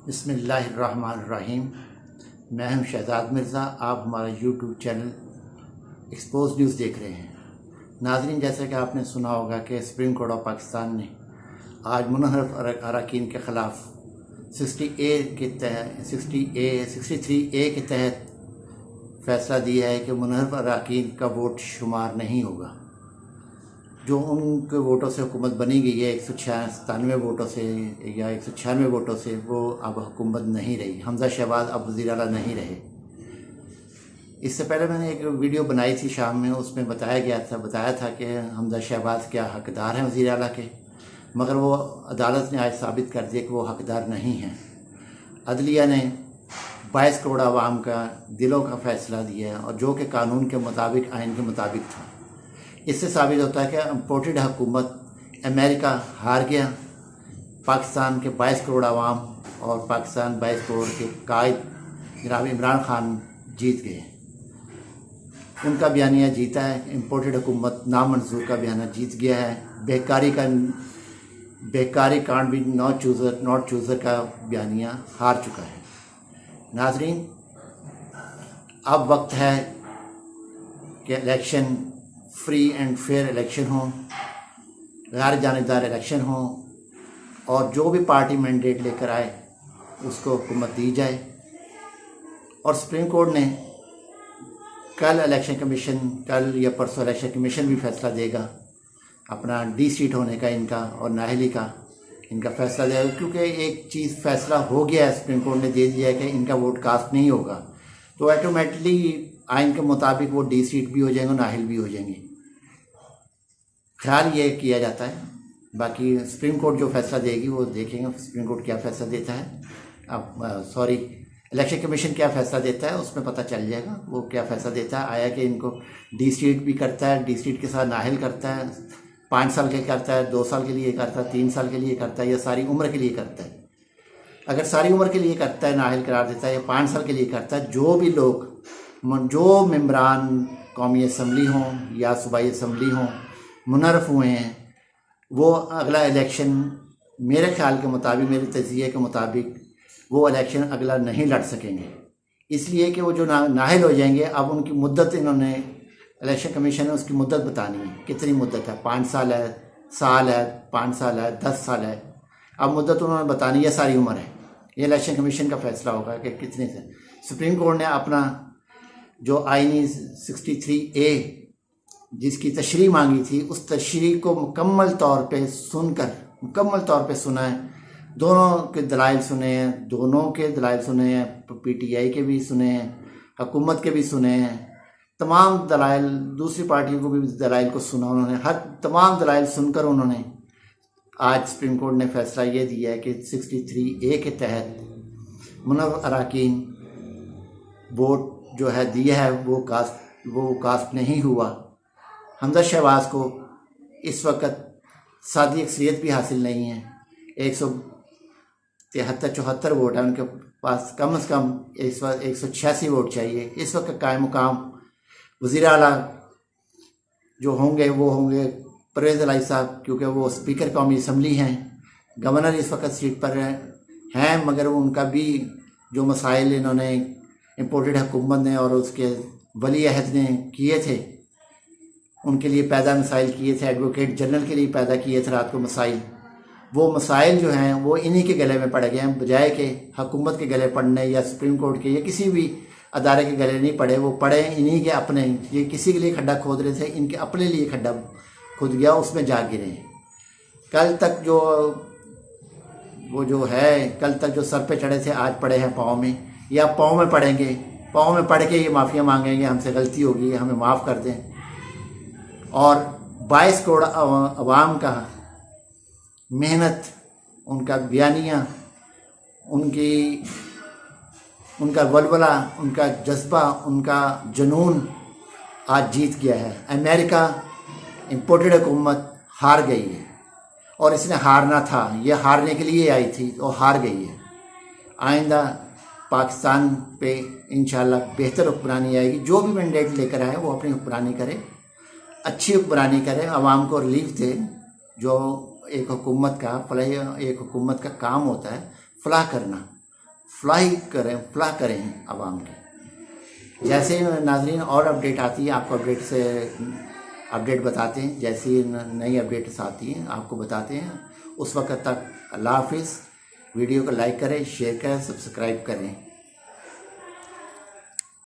बिस्मिल्लाहिर्रहमानिर्रहीम। मैं हूं शहजाद मिर्ज़ा। आप हमारा यूट्यूब चैनल एक्सपोज न्यूज़ देख रहे हैं। नाज़रीन, जैसा कि आपने सुना होगा कि सुप्रीम कोर्ट ऑफ पाकिस्तान ने आज मुनहरफ अरकान के ख़िलाफ़ 63A के तहत फ़ैसला दिया है कि मुनहरफ अरकान का वोट शुमार नहीं होगा। जो उनके वोटों से हुकूमत बनी गई है 197 वोटों से या 196 वोटों से, वो अब हुकूमत नहीं रही। हमज़ा शहबाज अब वज़ीर आला नहीं रहे। इससे पहले मैंने एक वीडियो बनाई थी शाम में, उसमें बताया था कि हमज़ा शहबाज क्या हकदार हैं वज़ीर आला के, मगर वो अदालत ने आज साबित कर दिया कि वो हकदार नहीं हैं। अदलिया ने 22 करोड़ आवाम का दिलों का फ़ैसला दिया है, और जो कि कानून के मुताबिक, आइन के मुताबिक था। इससे साबित होता है कि इम्पोर्टेड हुकूमत अमेरिका हार गया, पाकिस्तान के 22 करोड़ आवाम और पाकिस्तान 22 करोड़ के कायद जनाब इमरान खान जीत गए। उनका बयानिया जीता है। इम्पोर्टेड हुकूमत नामंजूर का बयाना जीत गया है। बेकारी कांड भी नॉट चूज़र का बयानिया हार चुका है। नाजरीन, अब वक्त है कि election free and fair election हो, गैर जानिबदार इलेक्शन हो, और जो भी पार्टी मैंडेट लेकर आए उसको हुकूमत दी जाए। और सुप्रीम कोर्ट ने कल या परसों इलेक्शन कमीशन भी फैसला देगा अपना डी-सीट होने का इनका और नाअहली का इनका फैसला देगा, क्योंकि एक चीज़ फैसला हो गया है, सुप्रीम कोर्ट ने दे दिया है कि इनका वोट कास्ट नहीं होगा, तो ऑटोमेटिकली आइन के मुताबिक वो डी-सीट भी हो जाएंगे और नाअहल भी हो जाएंगे। ख्याल ये किया जाता है। बाकी सुप्रीम कोर्ट जो फैसला देगी वो देखेंगे सुप्रीम कोर्ट क्या फैसला देता है। इलेक्शन कमीशन क्या फ़ैसला देता है उसमें पता चल जाएगा वो क्या फ़ैसला देता है। आया कि इनको डी-सीट भी करता है, डी-सीट के साथ नाअहल करता है, 5 साल के करता है, 2 साल के लिए करता है, 3 साल के लिए करता है, या सारी उम्र के लिए करता है। अगर सारी उम्र के लिए करता है, नाअहल करार देता है, या 5 साल के लिए करता है, जो मेंबरान कौमी असम्बली हों या सूबाई असम्बली हों मुनहरफ हुए हैं, वो अगला इलेक्शन मेरे ख्याल के मुताबिक, मेरे तज़किये के मुताबिक, वो इलेक्शन अगला नहीं लड़ सकेंगे। इसलिए कि वो जो नाअहल हो जाएंगे, अब उनकी मुद्दत, इन्होंने इलेक्शन कमीशन ने उसकी मुद्दत बतानी है, कितनी मुद्दत है, 5 साल है, साल है, 5 साल है, 10 साल है। अब मुद्दत उन्होंने बतानी है, सारी उम्र है। ये इलेक्शन कमीशन का फैसला होगा कि कितने से। सुप्रीम कोर्ट ने अपना जो आईनी 63A जिसकी तशरीह मांगी थी, उस तशरीह को मुकम्मल तौर पे सुना है। दोनों के दलाइल सुने हैं, PTI के भी सुने हैं, हुकूमत के भी सुने हैं, तमाम दलाइल, दूसरी पार्टियों को भी दलाइल को सुना उन्होंने। तमाम दलाइल सुनकर उन्होंने आज सुप्रीम कोर्ट ने फैसला ये दिया है कि 63A के तहत मुनहरफ अरकान वोट जो है दिया है वो कास्ट नहीं हुआ। हमज़ा शहबाज को इस वक्त सादी अक्सरियत भी हासिल नहीं है। 173-74 वोट है उनके पास, कम से कम इस वक्त 186 वोट चाहिए। इस वक्त कायम मुकाम वज़ीर आला जो होंगे वो होंगे परवेज़ इलाही साहब, क्योंकि वो स्पीकर कौमी असम्बली हैं। गवर्नर इस वक्त सीट पर हैं, मगर उनका भी जो मसाइल इन्होंने इम्पोर्टेड हुकूमत ने और उसके वली अहद ने किए थे, उनके लिए पैदा मसाइल किए थे, एडवोकेट जनरल के लिए पैदा किए थे रात को मसाइल। वो मसाइल जो हैं वो इन्हीं के गले में पड़ गए हैं, बजाय के हुकूमत के गले पड़ने या सुप्रीम कोर्ट के या किसी भी अदारे के गले नहीं पड़े। वो पड़े इन्हीं के अपने। ये किसी के लिए खड्डा खोद रहे थे, इनके अपने लिए खड्डा खुद गया, उसमें जा गिरे। कल तक जो सर पे चढ़े थे आज पड़े हैं पाँव में, या पाँव में पड़ेंगे। पाँव में पड़ के ये माफ़िया मांगेंगे, हमसे गलती होगी, हमें माफ़ कर दें। और 22 करोड़ अवाम का मेहनत, उनका बयानिया, उनका वलवला, उनका जज्बा, उनका जुनून आज जीत गया है। अमेरिका इम्पोर्टेड हुकूमत हार गई है, और इसने हारना था, ये हारने के लिए आई थी और हार गई है। आइंदा पाकिस्तान पे इंशाल्लाह बेहतर हुक्मरानी आएगी। जो भी मैंडेट लेकर आए वो अपनी हुक्मरानी करे, अच्छी हुक्मरानी करे, आवाम को रिलीफ दे। जो एक हुकूमत का काम होता है, फलाह करना, फलाह करें आवाम की। जैसे नाजरीन और अपडेट आती है आपको अपडेट बताते हैं, जैसी नई अपडेट्स आती हैं आपको बताते हैं। उस वक्त तक अल्लाह हाफिज़। वीडियो को लाइक करें, शेयर करें, सब्सक्राइब करें।